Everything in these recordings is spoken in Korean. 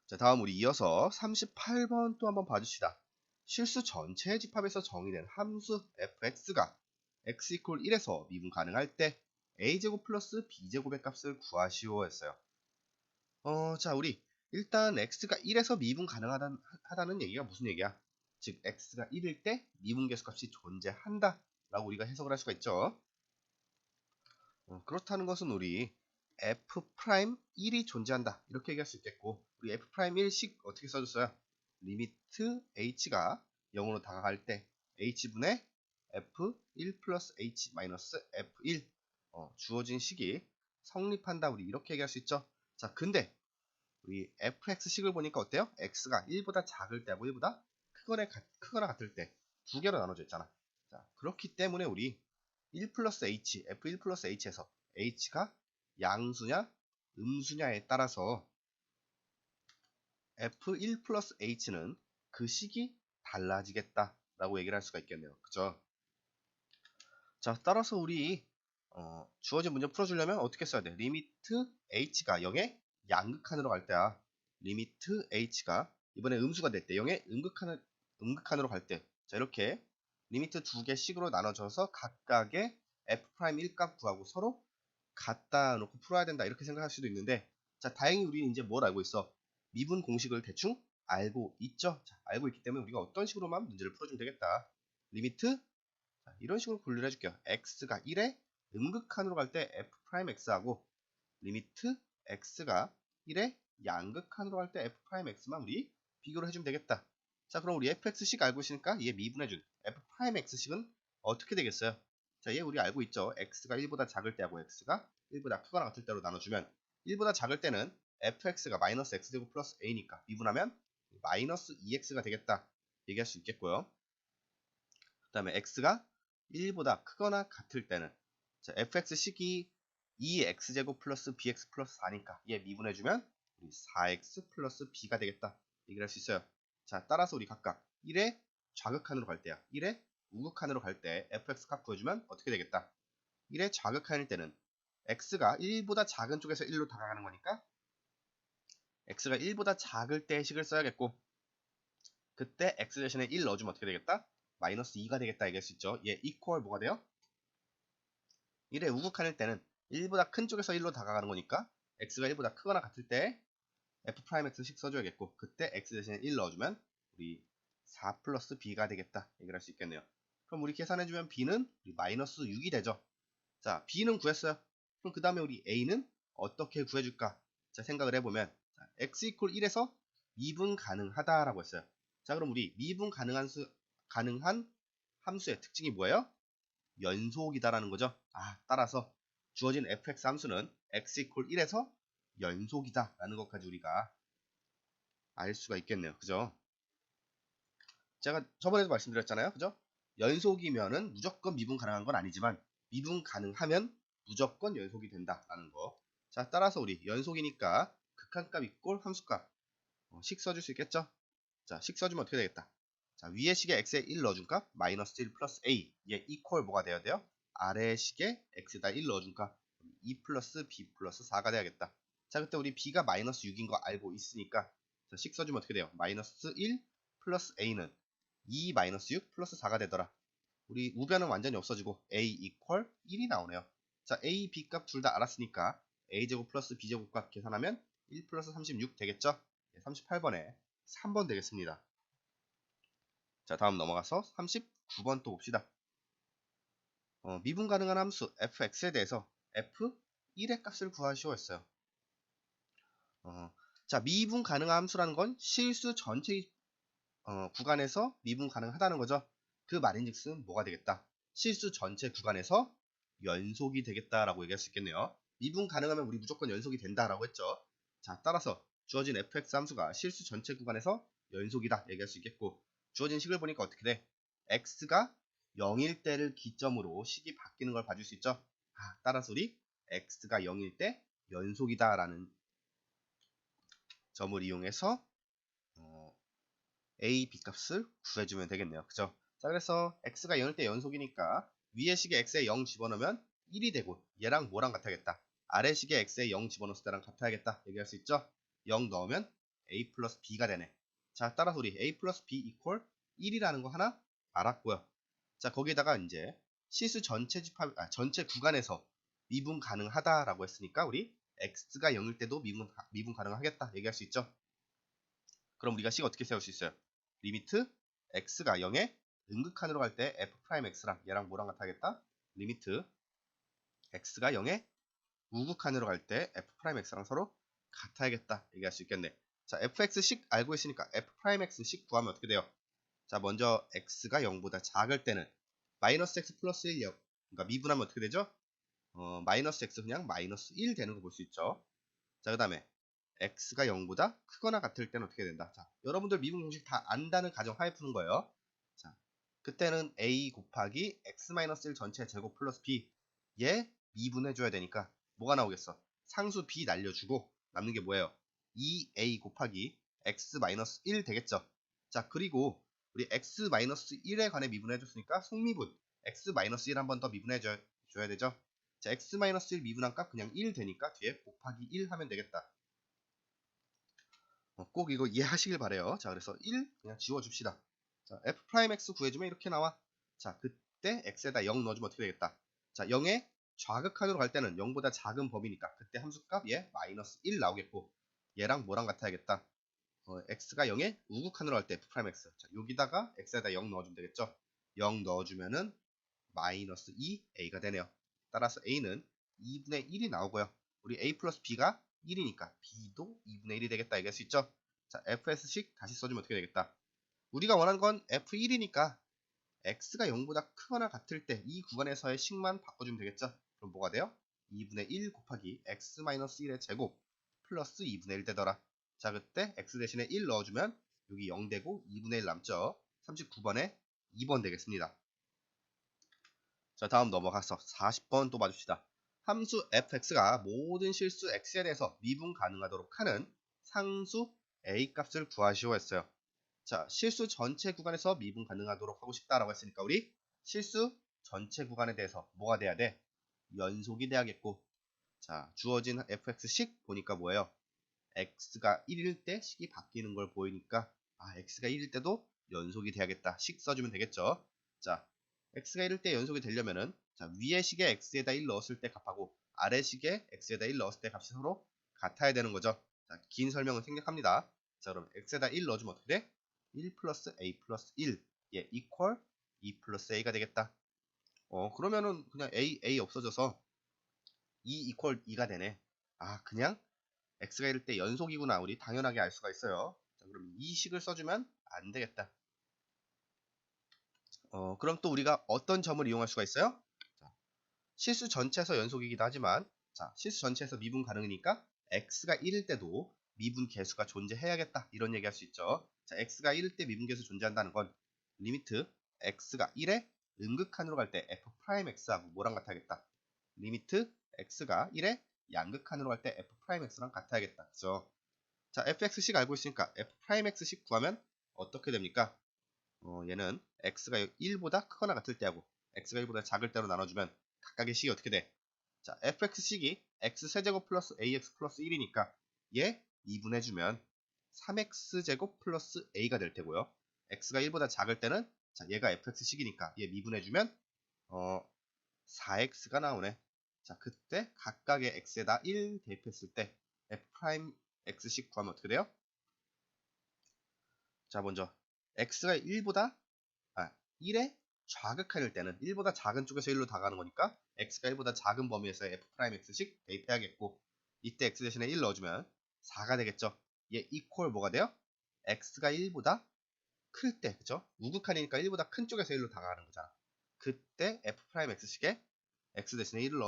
자, 다음 우리 이어서 38번 또 한번 봐줍시다. 실수 전체의 집합에서 정의된 함수 fx가 x 이퀄 1에서 미분 가능할 때 a제곱 플러스 b제곱의 값을 구하시오 했어요. 자, 우리 일단 x가 1에서 미분 가능하다는 얘기가 무슨 얘기야? 즉 x가 1일 때 미분 계수값이 존재한다 라고 우리가 해석을 할 수가 있죠. 그렇다는 것은 우리 f'1이 존재한다 이렇게 얘기할 수 있겠고, 우리 f'1식 어떻게 써줬어요? 리미트 h가 0으로 다가갈 때 h분의 f1 플러스 h 마이너스 f1 주어진 식이 성립한다, 우리 이렇게 얘기할 수 있죠. 자, 근데 우리 fx식을 보니까 어때요? x가 1보다 작을 때하고 1보다 크거나 같을 때 두 개로 나눠져 있잖아. 자, 그렇기 때문에 우리 1 플러스 h, f1 플러스 h에서 h가 양수냐 음수냐에 따라서 f1 플러스 h는 그 식이 달라지겠다 라고 얘기를 할 수가 있겠네요. 그죠? 자, 따라서 우리 주어진 문제 풀어주려면 어떻게 써야 돼? 리미트 h가 0의 양극한으로 갈 때야. 리미트 h가 이번에 음수가 될 때 0의 음극한으로 갈 때, 자, 이렇게 리미트 두 개씩으로 나눠져서 각각의 f'1 값 구하고 서로 갖다 놓고 풀어야 된다 이렇게 생각할 수도 있는데, 자, 다행히 우리는 이제 뭘 알고 있어? 미분 공식을 대충 알고 있죠? 자, 알고 있기 때문에 우리가 어떤 식으로만 문제를 풀어주면 되겠다. 리미트, 자, 이런 식으로 분류를 해줄게요. x가 1에 음극한으로 갈 때 f'x하고 리미트 x가 1에 양극한으로 갈 때 f'x만 우리 비교를 해주면 되겠다. 자, 그럼 우리 fx식 알고 있으니까 얘 미분해준 f'x식은 어떻게 되겠어요? 자, 얘 우리 알고 있죠? x가 1보다 작을 때하고 x가 1보다 크거나 같을 때로 나눠주면 1보다 작을 때는 fx가 마이너스 x제곱 플러스 a니까 미분하면 마이너스 2x가 되겠다 얘기할 수 있겠고요. 그 다음에 x가 1보다 크거나 같을 때는, 자, fx식이 2x제곱 플러스 bx 플러스 4니까 얘 미분해주면 우리 4x 플러스 b가 되겠다 얘기를 할 수 있어요. 자, 따라서 우리 각각 1의 좌극한으로 갈 때야 1의 우극한으로 갈 때 fx 값 구해주면 어떻게 되겠다? 1의 좌극한일 때는 x가 1보다 작은 쪽에서 1로 다가가는 거니까 x가 1보다 작을 때 식을 써야겠고, 그때 x 대신에 1 넣어주면 어떻게 되겠다? 마이너스 2가 되겠다 얘기할 수 있죠. 얘 이퀄 뭐가 돼요? 1의 우극한일 때는 1보다 큰 쪽에서 1로 다가가는 거니까 x가 1보다 크거나 같을 때 f'x식 써줘야겠고, 그때 x 대신에 1 넣어주면 우리 4 플러스 b가 되겠다 얘기를 할 수 있겠네요. 그럼 우리 계산해주면 b는 우리 마이너스 6이 되죠. 자, b는 구했어요. 그럼 그 다음에 우리 a는 어떻게 구해줄까? 자, 생각을 해보면 x 이퀄 1에서 미분 가능하다라고 했어요. 자, 그럼 우리 미분 가능한 함수의 특징이 뭐예요? 연속이다라는 거죠. 따라서 주어진 fx 함수는 x 이퀄 1에서 연속이다 라는 것까지 우리가 알 수가 있겠네요. 그죠? 제가 저번에도 말씀드렸잖아요. 그죠? 연속이면은 무조건 미분 가능한 건 아니지만 미분 가능하면 무조건 연속이 된다라는 거. 자, 따라서 우리 연속이니까 극한값 이꼴 함수값 식 써줄 수 있겠죠? 자, 식 써주면 어떻게 되겠다? 자, 위의 식에 x에 1 넣어준 값 마이너스 1 플러스 a, 얘 이퀄 뭐가 돼야 돼요? 아래 식에 x에다 1 넣어준 값 2 플러스 b 플러스 4가 돼야겠다. 자, 그때 우리 b가 마이너스 6인 거 알고 있으니까, 자, 식 써주면 어떻게 돼요? 마이너스 1 플러스 a는 2 마이너스 6 플러스 4가 되더라. 우리 우변은 완전히 없어지고 a 이퀄 1이 나오네요. 자, a, b 값 둘 다 알았으니까 a제곱 플러스 b제곱 값 계산하면 1 플러스 36 되겠죠? 38번에 3번 되겠습니다. 자, 다음 넘어가서 39번 또 봅시다. 미분 가능한 함수 fx에 대해서 f1의 값을 구하시오 했어요. 자, 미분 가능한 함수라는 건 실수 전체 구간에서 미분 가능하다는 거죠. 그 말인즉슨 뭐가 되겠다? 실수 전체 구간에서 연속이 되겠다라고 얘기할 수 있겠네요. 미분 가능하면 우리 무조건 연속이 된다라고 했죠. 자, 따라서 주어진 fx 함수가 실수 전체 구간에서 연속이다 얘기할 수 있겠고, 주어진 식을 보니까 어떻게 돼? x가 0일 때를 기점으로 식이 바뀌는 걸 봐줄 수 있죠. 따라서 우리 x가 0일 때 연속이다 라는 점을 이용해서 a, b 값을 구해주면 되겠네요. 그죠? 자, 그래서 x가 0일 때 연속이니까 위의 식에 x에 0 집어넣으면 1이 되고, 얘랑 뭐랑 같아야겠다? 아래 식에 x에 0 집어넣었을 때랑 같아야겠다 얘기할 수 있죠? 0 넣으면 a 플러스 b가 되네. 자, 따라서 우리 a 플러스 b 이퀄 1이라는 거 하나 알았고요. 자, 거기에다가 이제 실수 전체 전체 구간에서 미분 가능하다라고 했으니까 우리 x가 0일 때도 미분 가능하겠다 얘기할 수 있죠. 그럼 우리가 식 어떻게 세울 수 있어요? 리미트 x가 0에 음극한으로 갈 때 f'x랑 얘랑 뭐랑 같아야겠다? 리미트 x가 0에 우극한으로 갈 때 f'x랑 서로 같아야겠다 얘기할 수 있겠네. 자, fx식 알고 있으니까 f'x식 구하면 어떻게 돼요? 자, 먼저 x가 0보다 작을 때는 마이너스 x 플러스 1 0, 그러니까 미분하면 어떻게 되죠? 마이너스 x 그냥 마이너스 1 되는 거 볼 수 있죠. 자, 그 다음에 x가 0보다 크거나 같을 때는 어떻게 된다? 자, 여러분들 미분 공식 다 안다는 가정하에 푸는 거예요. 자, 그때는 a 곱하기 x-1 전체 제곱 플러스 b 얘 미분해줘야 되니까 뭐가 나오겠어? 상수 b 날려주고 남는 게 뭐예요? 2a 곱하기 x-1 되겠죠? 자, 그리고 우리 x-1에 관해 미분해줬으니까 속미분 x-1 한 번 더 미분해줘야 되죠? 자, x-1 미분한 값 그냥 1 되니까 뒤에 곱하기 1 하면 되겠다. 꼭 이거 이해하시길 바래요. 자, 그래서 1 그냥 지워줍시다. 자, f'x 구해주면 이렇게 나와. 자, 그때 x에다 0 넣어주면 어떻게 되겠다? 자, 0에 좌극한으로 갈 때는 0보다 작은 범위니까 그때 함수값 얘 마이너스 1 나오겠고 얘랑 뭐랑 같아야겠다? x가 0에 우극한으로 갈 때 f'x. 자, 여기다가 x에다 0 넣어주면 되겠죠? 0 넣어주면은 마이너스 2a가 되네요. 따라서 a는 2분의 1이 나오고요. 우리 a 플러스 b가 1이니까 b도 2분의 1이 되겠다 얘기할 수 있죠. 자, fs식 다시 써주면 어떻게 되겠다? 우리가 원하는 건 f1이니까 x가 0보다 크거나 같을 때 이 구간에서의 식만 바꿔주면 되겠죠. 그럼 뭐가 돼요? 2분의 1 곱하기 x-1의 제곱 플러스 2분의 1 되더라. 자, 그때 x 대신에 1 넣어주면 여기 0 되고 2분의 1 남죠. 39번에 2번 되겠습니다. 자, 다음 넘어가서 40번 또 봐줍시다. 함수 fx가 모든 실수 x에 대해서 미분 가능하도록 하는 상수 a 값을 구하시오 했어요. 자, 실수 전체 구간에서 미분 가능하도록 하고 싶다라고 했으니까 우리 실수 전체 구간에 대해서 뭐가 돼야 돼? 연속이 돼야겠고. 자, 주어진 fx식 보니까 뭐예요? x가 1일 때 식이 바뀌는 걸 보이니까 x가 1일 때도 연속이 돼야겠다. 식 써주면 되겠죠. 자, x가 1일 때 연속이 되려면은 자, 위의 식에 x에다 1 넣었을 때 값하고 아래 식에 x에다 1 넣었을 때 값이 서로 같아야 되는 거죠. 자, 긴 설명은 생략합니다. 자, 그럼 x에다 1 넣어주면 어떻게 돼? 1 플러스 a 플러스 1 예, 이퀄 2 플러스 a가 되겠다. 그러면은 그냥 a 없어져서 2 이퀄 2가 되네. 그냥 x가 이럴 때 연속이구나. 우리 당연하게 알 수가 있어요. 자, 그럼 이 식을 써주면 안 되겠다. 그럼 또 우리가 어떤 점을 이용할 수가 있어요? 자, 실수 전체에서 연속이기도 하지만 자, 실수 전체에서 미분 가능이니까 x가 1일 때도 미분 계수가 존재해야겠다. 이런 얘기 할 수 있죠. 자, x가 1일 때 미분 계수 존재한다는 건 리미트 x가 1에 음극한으로 갈 때 f'x하고 뭐랑 같아야겠다. 리미트 x가 1에 양극한으로 갈 때 f'x랑 같아야겠다. 그죠? 자, fx식 알고 있으니까 f'x식 구하면 어떻게 됩니까? 얘는 x가 1보다 크거나 같을 때하고 x가 1보다 작을 때로 나눠주면 각각의 식이 어떻게 돼? 자, fx식이 x세제곱 플러스 ax 플러스 1이니까 얘 2분해주면 3x제곱 플러스 a가 될 테고요. x가 1보다 작을 때는 자, 얘가 fx식이니까 얘 미분해주면 4x가 나오네. 자, 그때 각각의 x에다 1 대입했을 때 f'x식 구하면 어떻게 돼요? 자, 먼저 x가 1에 좌극한일 때는 1보다 작은 쪽에서 1로 다가가는 거니까 x가 1보다 작은 범위에서 f'x식 대입해야겠고 이때 x 대신에 1 넣어주면 4가 되겠죠. 얘 이퀄 뭐가 돼요? x가 1보다 클 때, 그죠? 우극한이니까 1보다 큰 쪽에서 1로 다가가는 거잖아. 그때 f'x식에 x 대신에 1을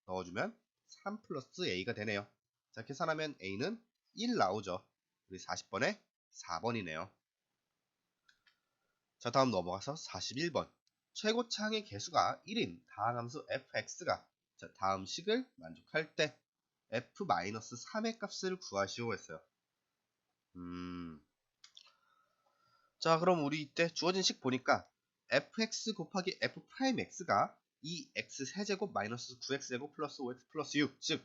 넣어주면 3 플러스 a가 되네요. 자, 계산하면 a는 1 나오죠. 우리 40번에 4번이네요. 자, 다음 넘어가서 41번. 최고차항의 개수가 1인 다항함수 fx가 자, 다음 식을 만족할 때 f-3의 값을 구하시오 했어요. 자, 그럼 우리 이때 주어진 식 보니까 fx 곱하기 f'x가 2x 세제곱 마이너스 9x제곱 플러스 5x 플러스 6, 즉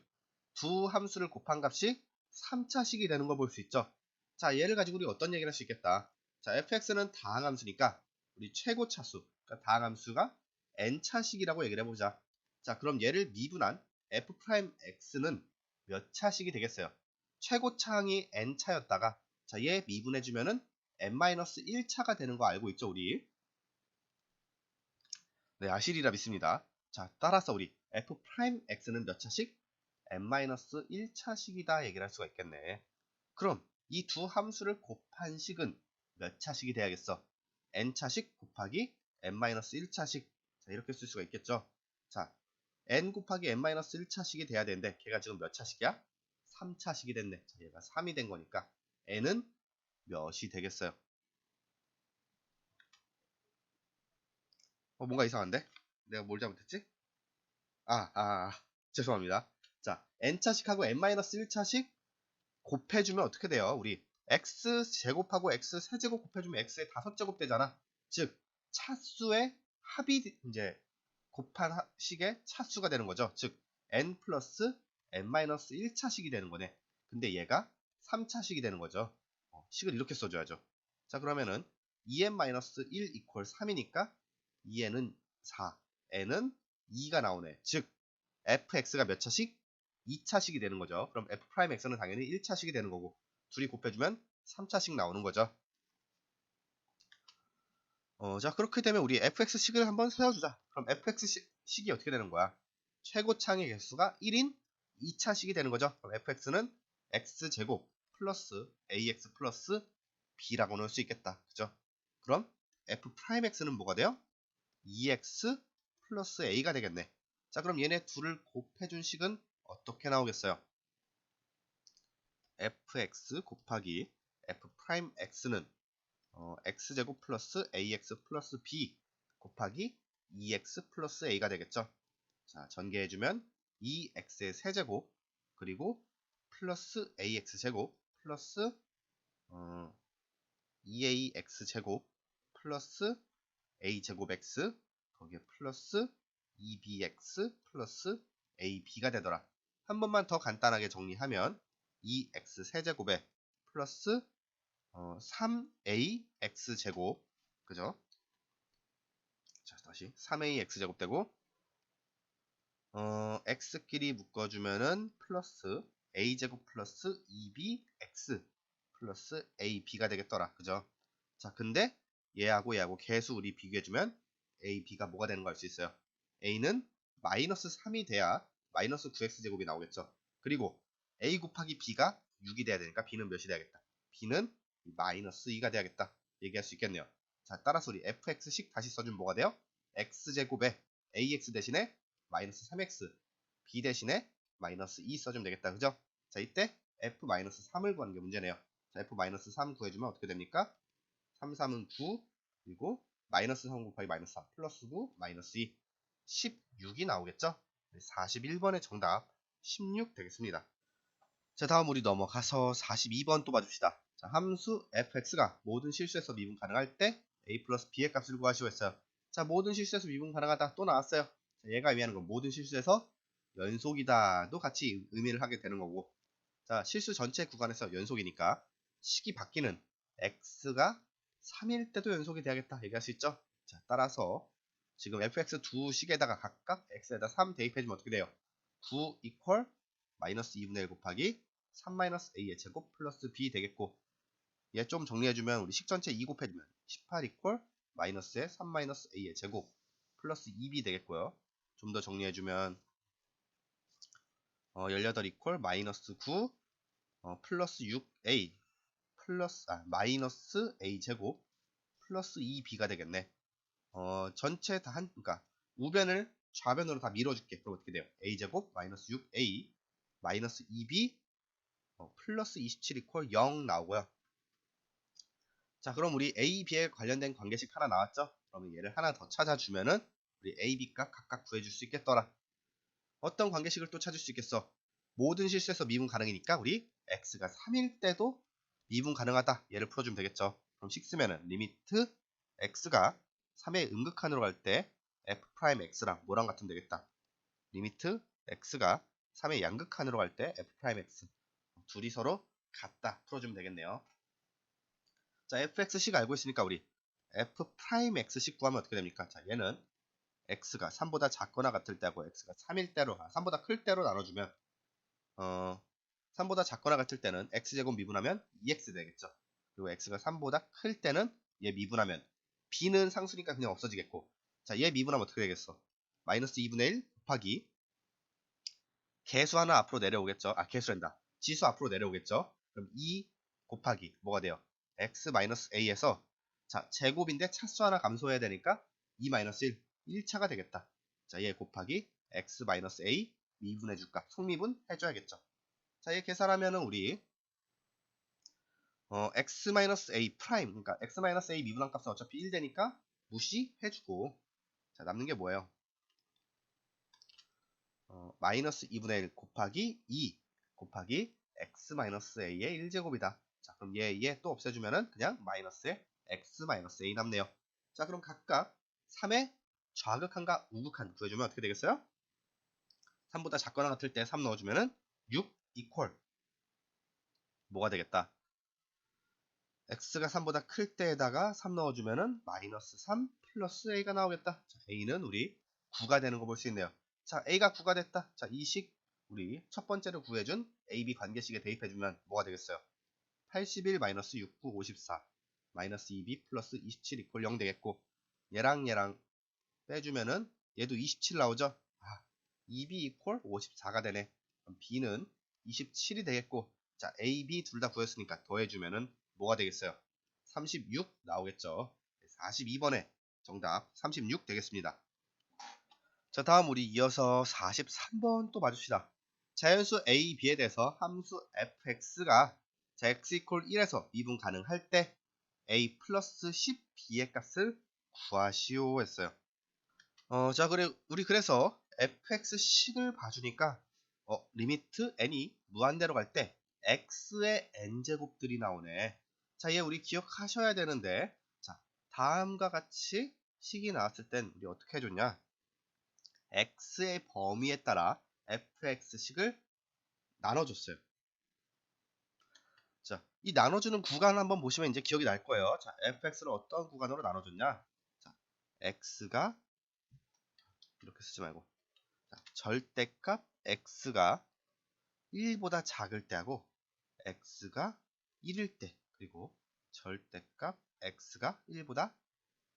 두 함수를 곱한 값이 3차식이 되는 걸 볼 수 있죠. 자, 얘를 가지고 우리 어떤 얘기를 할 수 있겠다. 자, fx는 다항함수니까 우리 최고 차수, 그러니까 다항함수가 n차식이라고 얘기를 해보자. 자, 그럼 얘를 미분한 f'x는 몇 차식이 되겠어요? 최고차항이 n차였다가 자, 얘 미분해주면은 n-1차가 되는 거 알고 있죠, 우리? 네, 아시리라 믿습니다. 자, 따라서 우리 f'x는 몇 차식? n-1차식이다 얘기를 할 수가 있겠네. 그럼 이 두 함수를 곱한 식은 몇 차식이 돼야겠어? n차식 곱하기 n-1차식. 자, 이렇게 쓸 수가 있겠죠. 자, n 곱하기 n-1차식이 돼야 되는데 걔가 지금 몇 차식이야? 3차식이 됐네. 자, 얘가 3이 된 거니까 n은 몇이 되겠어요? 뭔가 이상한데? 내가 뭘 잘못했지? 죄송합니다. 자, n차식하고 n-1차식 곱해주면 어떻게 돼요? 우리 x제곱하고 x세제곱 곱해주면 x의 5제곱 되잖아. 즉 차수의 합이 이제 곱한 식의 차수가 되는 거죠. 즉 n 플러스 n-1차식이 되는 거네. 근데 얘가 3차식이 되는 거죠. 식을 이렇게 써줘야죠. 자, 그러면은 2n-1 이퀄 3이니까 2n은 4, n은 2가 나오네. 즉 fx가 몇 차식? 2차식이 되는 거죠. 그럼 f'x는 당연히 1차식이 되는 거고 둘이 곱해주면 3차식 나오는 거죠. 자, 그렇게 되면 우리 fx식을 한번 세워주자. 그럼 fx식이 어떻게 되는 거야? 최고차항의 개수가 1인 2차식이 되는 거죠. 그럼 fx는 x제곱 플러스 ax 플러스 b라고 넣을 수 있겠다. 그죠? 그럼 f'x는 뭐가 돼요? 2x 플러스 a가 되겠네. 자, 그럼 얘네 둘을 곱해준 식은 어떻게 나오겠어요? fx 곱하기 f'x는 x제곱 플러스 ax 플러스 b 곱하기 2x 플러스 a가 되겠죠. 자, 전개해주면 2x의 세제곱 그리고 플러스 ax제곱 플러스 2ax제곱 플러스 a제곱 x 거기에 플러스 2bx 플러스 ab가 되더라. 한 번만 더 간단하게 정리하면 2x 세제곱에 플러스 3ax제곱 그죠? 자, 다시 3ax제곱 되고 x끼리 묶어주면은 플러스 a제곱 플러스 2bx 플러스 ab가 되겠더라. 그죠? 자, 근데 얘하고 얘하고 계수 우리 비교해주면 a, b가 뭐가 되는 거 알 수 있어요. a는 마이너스 3이 돼야 마이너스 9x제곱이 나오겠죠. 그리고 a 곱하기 b가 6이 돼야 되니까 b는 몇이 돼야겠다. b는 마이너스 2가 돼야겠다. 얘기할 수 있겠네요. 자, 따라서 우리 fx식 다시 써주면 뭐가 돼요? x제곱에 ax 대신에 마이너스 3x b 대신에 마이너스 2 써주면 되겠다. 그죠? 자, 이때 f-3을 구하는 게 문제네요. 자, f-3 구해주면 어떻게 됩니까? 3, 3은 9 그리고 마이너스 3 곱하기 마이너스 3 플러스 9 마이너스 2 16이 나오겠죠? 41번의 정답 16 되겠습니다. 자, 다음 우리 넘어가서 42번 또 봐줍시다. 자, 함수 fx가 모든 실수에서 미분 가능할 때 a 플러스 b의 값을 구하시오 했어요. 자, 모든 실수에서 미분 가능하다 또 나왔어요. 자, 얘가 의미하는 건 모든 실수에서 연속이다도 같이 의미를 하게 되는 거고 자, 실수 전체 구간에서 연속이니까 식이 바뀌는 x가 3일 때도 연속이 돼야겠다 얘기할 수 있죠. 자, 따라서 지금 fx 두 식에다가 각각 x에다 3 대입해주면 어떻게 돼요? 9 이퀄 마이너스 2분의 1 곱하기 3 마이너스 a의 제곱 플러스 b 되겠고 얘 좀 정리해주면 우리 식 전체 2 곱해주면 18 이퀄 마이너스의 3 마이너스 a의 제곱 플러스 2b 되겠고요. 좀 더 정리해주면 18 이퀄 마이너스 9 플러스 6a 플러스 마이너스 a 제곱 플러스 2b가 되겠네. 전체 다 그러니까 우변을 좌변으로 다 밀어줄게. 그럼 어떻게 돼요? a 제곱 마이너스 6a 마이너스 2b 플러스 27 이퀄 0 나오고요. 자, 그럼 우리 a, b에 관련된 관계식 하나 나왔죠? 그러면 얘를 하나 더 찾아주면은 우리 a, b 값 각각 구해줄 수 있겠더라. 어떤 관계식을 또 찾을 수 있겠어? 모든 실수에서 미분 가능이니까 우리 x가 3일 때도 미분 가능하다. 얘를 풀어주면 되겠죠. 그럼 식 쓰면은 리미트 x가 3의 음극한으로 갈 때 f'x랑 뭐랑 같으면 되겠다. 리미트 x가 3의 양극한으로 갈 때 f'x 둘이 서로 같다. 풀어주면 되겠네요. 자, fx식 알고 있으니까 우리 f'x식 구하면 어떻게 됩니까? 자, 얘는 x가 3보다 작거나 같을 때하고 x가 3일 때로 3보다 클 때로 나눠주면 3보다 작거나 같을 때는 x제곱 미분하면 2x 되겠죠. 그리고 x가 3보다 클 때는 얘 미분하면 b는 상수니까 그냥 없어지겠고, 자, 얘 미분하면 어떻게 되겠어? 마이너스 2분의 1 곱하기 개수 하나 앞으로 내려오겠죠. 아, 개수란다. 지수 앞으로 내려오겠죠. 그럼 2 곱하기 뭐가 돼요? x 마이너스 a에서, 자, 제곱인데 차수 하나 감소해야 되니까 2 마이너스 1, 1차가 되겠다. 자, 얘 곱하기 x 마이너스 a 미분해 줄까? 속미분 해줘야겠죠. 자, 얘 계산하면은 우리 x 마이너스 a 프라임, 그러니까 x 마이너스 a 미분한 값은 어차피 1 되니까 무시해주고, 자, 남는 게 뭐예요? 마이너스 2분의 1 곱하기 2 곱하기 x 마이너스 a의 1제곱이다. 자, 그럼 얘 또 없애주면은 그냥 마이너스의 x 마이너스 a 남네요. 자, 그럼 각각 3의 좌극한과 우극한 구해주면 어떻게 되겠어요? 3보다 작거나 같을 때 3 넣어주면은 6 이퀄 뭐가 되겠다? x가 3보다 클 때에다가 3 넣어주면은 마이너스 3 플러스 a가 나오겠다. 자, a는 우리 9가 되는 거 볼 수 있네요. 자, a가 9가 됐다. 자, 이 식 우리 첫 번째로 구해준 ab 관계식에 대입해주면 뭐가 되겠어요? 81 마이너스 69 54 마이너스 2b 플러스 27 이퀄 0 되겠고, 얘랑 빼주면은 얘도 27 나오죠? 아, 2b 이퀄 54가 되네. 그럼 b는 27이 되겠고, 자, a, b 둘 다 구했으니까 더해주면은 뭐가 되겠어요? 36 나오겠죠? 42번에 정답 36 되겠습니다. 자, 다음 우리 이어서 43번 또 봐줍시다. 자연수 a, b에 대해서 함수 fx가 자, x 이퀄 1에서 미분 가능할 때 a 플러스 10b의 값을 구하시오 했어요. 자, 우리 그래서 fx식을 봐주니까 리미트 n이 무한대로 갈 때 x의 n제곱들이 나오네. 자, 얘 우리 기억하셔야 되는데, 자, 다음과 같이 식이 나왔을 땐 우리 어떻게 해줬냐? x의 범위에 따라 fx식을 나눠줬어요. 자, 이 나눠주는 구간 한번 보시면 이제 기억이 날 거예요. 자, fx를 어떤 구간으로 나눠줬냐? 자, x가 이렇게 쓰지 말고, 자, 절대값 x가 1보다 작을 때하고 x가 1일 때, 그리고 절대값 x가 1보다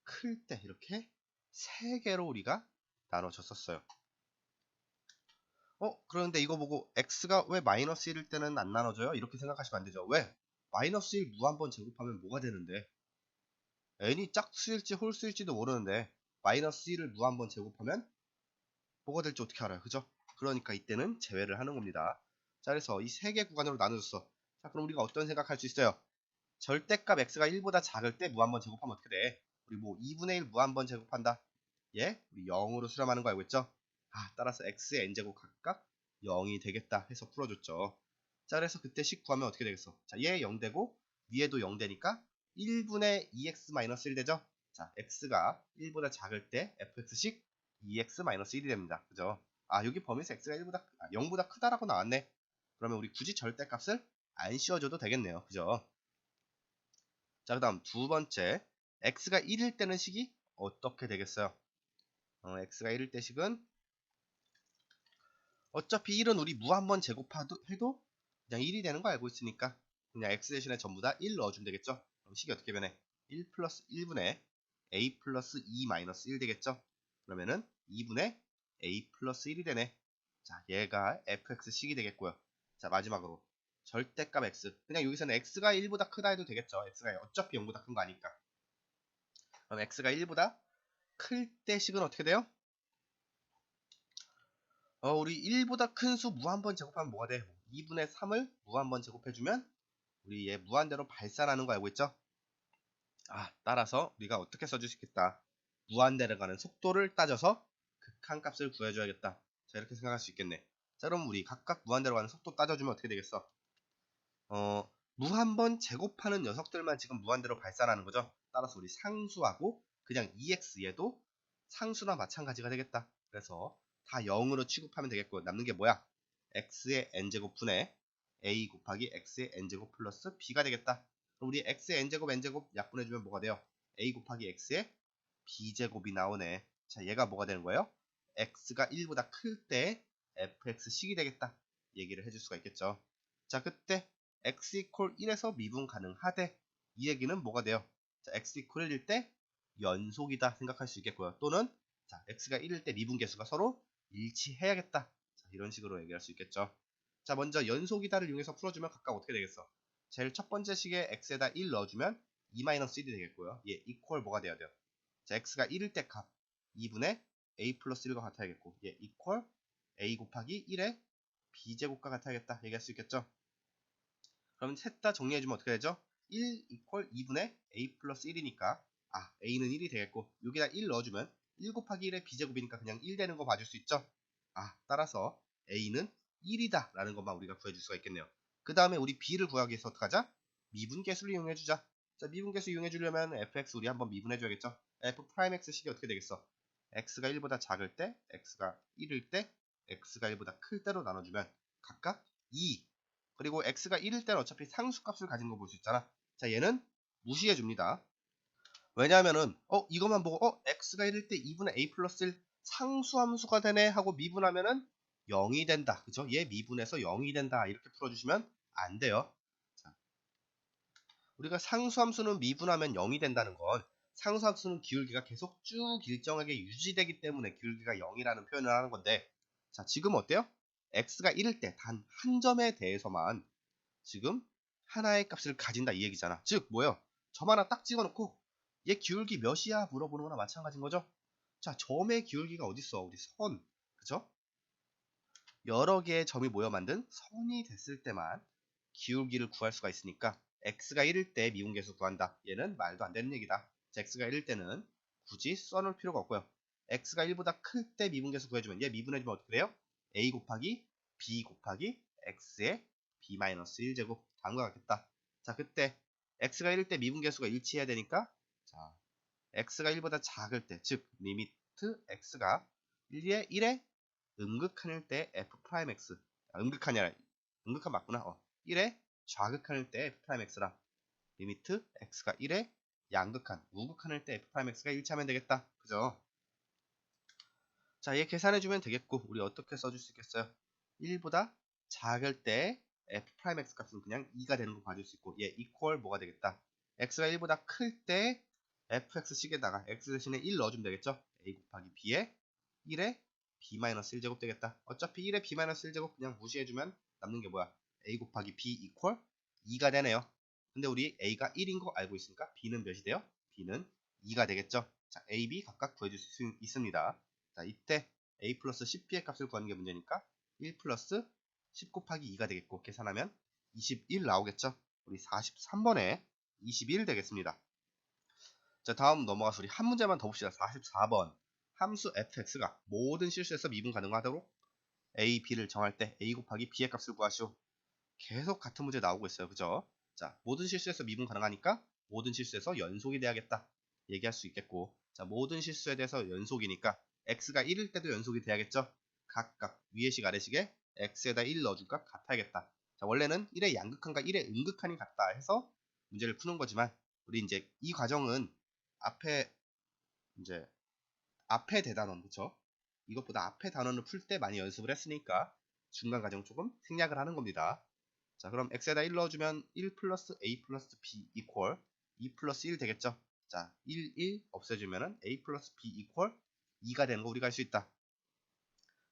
클 때, 이렇게 세 개로 우리가 나눠줬었어요. 그런데 이거 보고 x가 왜 마이너스 1일 때는 안 나눠져요? 이렇게 생각하시면 안 되죠. 왜? 마이너스 1 무한번 제곱하면 뭐가 되는데? n이 짝수일지 홀수일지도 모르는데 마이너스 1을 무한번 제곱하면 뭐가 될지 어떻게 알아요? 그죠? 그러니까 이때는 제외를 하는 겁니다. 자, 그래서 이 세 개 구간으로 나눠줬어. 자, 그럼 우리가 어떤 생각할 수 있어요? 절대값 x가 1보다 작을 때 무한번 제곱하면 어떻게 돼? 우리 뭐 2분의 1 무한번 제곱한다. 예? 우리 0으로 수렴하는 거 알고 있죠? 아, 따라서 x의 n제곱 각각 0이 되겠다 해서 풀어줬죠. 자, 그래서 그때 식 구하면 어떻게 되겠어? 자, 얘 0 되고 위에도 0 되니까 1분의 2x-1 되죠? 자, x가 1보다 작을 때 fx식 2x-1이 됩니다. 그죠? 아, 여기 범위에서 x가 0보다 크다라고 나왔네. 그러면 우리 굳이 절대값을 안 씌워줘도 되겠네요. 그죠? 자, 그 다음 두 번째, x가 1일 때는 식이 어떻게 되겠어요? x가 1일 때 식은 어차피 1은 우리 무한번 제곱해도 그냥 1이 되는 거 알고 있으니까 그냥 x 대신에 전부 다 1 넣어주면 되겠죠? 그럼 식이 어떻게 변해? 1 플러스 1분의 a 플러스 2 마이너스 1 되겠죠? 그러면은 2분의 a 플러스 1이 되네. 자, 얘가 fx식이 되겠고요. 자, 마지막으로 절대값 x. 그냥 여기서는 x가 1보다 크다 해도 되겠죠? x가 어차피 0보다 큰 거 아니까. 그럼 x가 1보다 클 때 식은 어떻게 돼요? 우리 1보다 큰 수 무한번 제곱하면 뭐가 돼? 2분의 3을 무한번 제곱해주면 우리 얘 무한대로 발산하는 거 알고 있죠? 아, 따라서 우리가 어떻게 써줄 수 있겠다. 무한대로 가는 속도를 따져서 극한값을 구해줘야겠다. 자, 이렇게 생각할 수 있겠네. 자, 그럼 우리 각각 무한대로 가는 속도 따져주면 어떻게 되겠어? 무한번 제곱하는 녀석들만 지금 무한대로 발산하는 거죠. 따라서 우리 상수하고 그냥 EX 얘도 상수나 마찬가지가 되겠다. 그래서 다 0으로 취급하면 되겠고, 남는 게 뭐야? x의 n제곱 분의 a 곱하기 x의 n제곱 플러스 b가 되겠다. 그럼 우리 x의 n제곱 n제곱 약분해주면 뭐가 돼요? a 곱하기 x의 b제곱이 나오네. 자, 얘가 뭐가 되는 거예요? x가 1보다 클 때 fx식이 되겠다. 얘기를 해줄 수가 있겠죠. 자, 그때 x 이퀄 1에서 미분 가능하대. 이 얘기는 뭐가 돼요? 자, x 이퀄 1일 때 연속이다 생각할 수 있겠고요. 또는 자, x가 1일 때 미분계수가 서로 일치해야겠다. 자, 이런 식으로 얘기할 수 있겠죠. 자, 먼저 연속이다를 이용해서 풀어주면 각각 어떻게 되겠어? 제일 첫 번째 식에 x에다 1 넣어주면 2-1이 되겠고요. 얘 이퀄 뭐가 돼야 돼요? 자, x가 1일 때 값 2분의 a 플러스 1과 같아야겠고, 얘 이퀄 a 곱하기 1의 b제곱과 같아야겠다 얘기할 수 있겠죠. 그럼 셋 다 정리해주면 어떻게 되죠? 1 이퀄 2분의 a 플러스 1이니까 a는 1이 되겠고, 여기다 1 넣어주면 1 곱하기 1의 b제곱이니까 그냥 1 되는 거 봐줄 수 있죠. 따라서 a는 1이다 라는 것만 우리가 구해줄 수가 있겠네요. 그 다음에 우리 b를 구하기 위해서 어떡하자? 미분계수를 이용해주자. 자, 미분계수 이용해주려면 fx 우리 한번 미분해줘야겠죠. f 프라임 x식이 어떻게 되겠어? x가 1보다 작을 때, x가 1일 때, x가 1보다 클 때로 나눠주면 각각 2. 그리고 x가 1일 때는 어차피 상수값을 가진 거 볼 수 있잖아. 자, 얘는 무시해 줍니다. 왜냐하면은 이것만 보고 x가 1일 때 2분의 a 플러스 1 상수함수가 되네 하고 미분하면은 0이 된다. 그죠? 얘 미분해서 0이 된다. 이렇게 풀어주시면 안 돼요. 자, 우리가 상수함수는 미분하면 0이 된다는 건 상수함수는 기울기가 계속 쭉 일정하게 유지되기 때문에 기울기가 0이라는 표현을 하는 건데, 자, 지금 어때요? x가 1일 때 단 한 점에 대해서만 지금 하나의 값을 가진다 이 얘기잖아. 즉 뭐예요? 점 하나 딱 찍어놓고 얘 기울기 몇이야 물어보는 거나 마찬가지인 거죠. 자, 점의 기울기가 어딨어? 우리 선, 그죠? 여러 개의 점이 모여 만든 선이 됐을 때만 기울기를 구할 수가 있으니까 x가 1일 때 미분계수 구한다. 얘는 말도 안 되는 얘기다. 자, x가 1일 때는 굳이 써놓을 필요가 없고요. x가 1보다 클 때 미분계수 구해주면 얘 미분해주면 어떻게 돼요? a 곱하기 b 곱하기 x의 b-1제곱 다음과 같겠다. 자, 그때 x가 1일 때 미분계수가 일치해야 되니까, 자, x가 1보다 작을 때, 즉 리미트 x가 1에 음극한일 때 f 프라임 x, 음극한이 아니라 음극한 맞구나. 1에 좌극한일 때 f 프라임 x라 리미트 x가 1에 양극한 우극한일 때 f 프라임 x가 일치하면 되겠다. 그죠? 자, 얘 계산해주면 되겠고, 우리 어떻게 써줄 수 있겠어요? 1보다 작을 때 f 프라임 x 값은 그냥 2가 되는 거 봐줄 수 있고, 얘 이퀄 뭐가 되겠다? x가 1보다 클 때 fx식에다가 x 대신에 1 넣어주면 되겠죠? a 곱하기 b에 1에 b-1제곱 되겠다. 어차피 1에 b-1제곱 그냥 무시해주면 남는 게 뭐야? a 곱하기 b 이퀄 2가 되네요. 근데 우리 a가 1인 거 알고 있으니까 b는 몇이 돼요? b는 2가 되겠죠? 자, a, b 각각 구해줄 수 있습니다. 자, 이때 a 플러스 10b의 값을 구하는 게 문제니까 1 플러스 10 곱하기 2가 되겠고, 계산하면 21 나오겠죠? 우리 43번에 21 되겠습니다. 자, 다음 넘어가서 우리 한 문제만 더 봅시다. 44번. 함수 fx가 모든 실수에서 미분 가능하도록 a, b를 정할 때 a 곱하기 b의 값을 구하시오. 계속 같은 문제 나오고 있어요. 그죠? 자, 모든 실수에서 미분 가능하니까 모든 실수에서 연속이 돼야겠다 얘기할 수 있겠고, 자, 모든 실수에 대해서 연속이니까 x가 1일 때도 연속이 돼야겠죠? 각각 위의식 아래식에 x에다 1 넣어줄까? 같아야겠다. 자, 원래는 1의 양극한과 1의 음극한이 같다 해서 문제를 푸는 거지만, 우리 이제 이 과정은 앞에 이제 앞에 대단원, 그쵸? 이것보다 앞에 단원을 풀 때 많이 연습을 했으니까 중간 과정 조금 생략을 하는 겁니다. 자, 그럼 x에다 1 넣어주면 1 플러스 a 플러스 b 이퀄 2 플러스 1 되겠죠? 자, 1 없애주면은 a 플러스 b 이퀄 2가 되는 거 우리가 알 수 있다.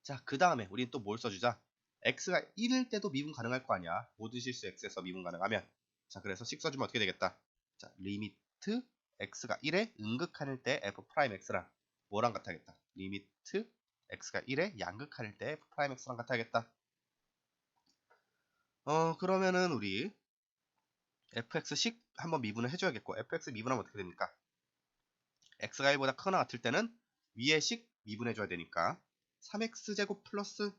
자, 그 다음에 우리는 또 뭘 써주자? x가 1일 때도 미분 가능할 거 아니야. 모든 실수 x에서 미분 가능하면. 자, 그래서 식 써주면 어떻게 되겠다? 자, 리미트 x가 1에 음극한일 때 f 프라임 x랑 뭐랑 같아야겠다? 리미트 x가 1에 양극한일 때 f 프라임 x랑 같아야겠다. 그러면은 우리 fx식 한번 미분을 해줘야겠고, fx 미분하면 어떻게 됩니까? x가 1보다 크거나 같을 때는 위의 식 미분해줘야 되니까 3x제곱 플러스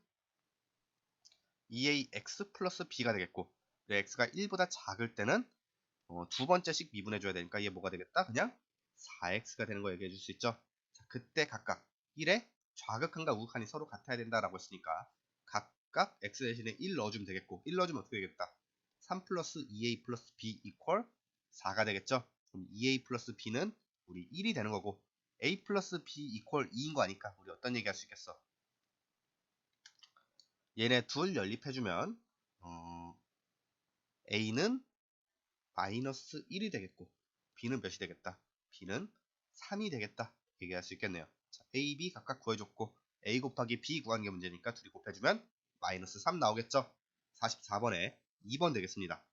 2ax 플러스 b가 되겠고, x가 1보다 작을 때는 두 번째 식 미분해줘야 되니까 얘 뭐가 되겠다? 그냥 4x가 되는 거 얘기해줄 수 있죠. 자, 그때 각각 1에 좌극한과 우극한이 서로 같아야 된다라고 했으니까 각각 x 대신에 1 넣어주면 되겠고, 1 넣어주면 어떻게 되겠다? 3 플러스 2a 플러스 b 이퀄 4가 되겠죠? 그럼 2a 플러스 b는 우리 1이 되는 거고 a 플러스 b 이퀄 2인 거 아니까 우리 어떤 얘기 할 수 있겠어? 얘네 둘 연립해주면 a는 마이너스 1이 되겠고 b는 몇이 되겠다? b는 3이 되겠다. 얘기할 수 있겠네요. 자, a, b 각각 구해줬고 a 곱하기 b 구하는 게 문제니까 둘이 곱해주면 마이너스 3 나오겠죠? 44번에 2번 되겠습니다.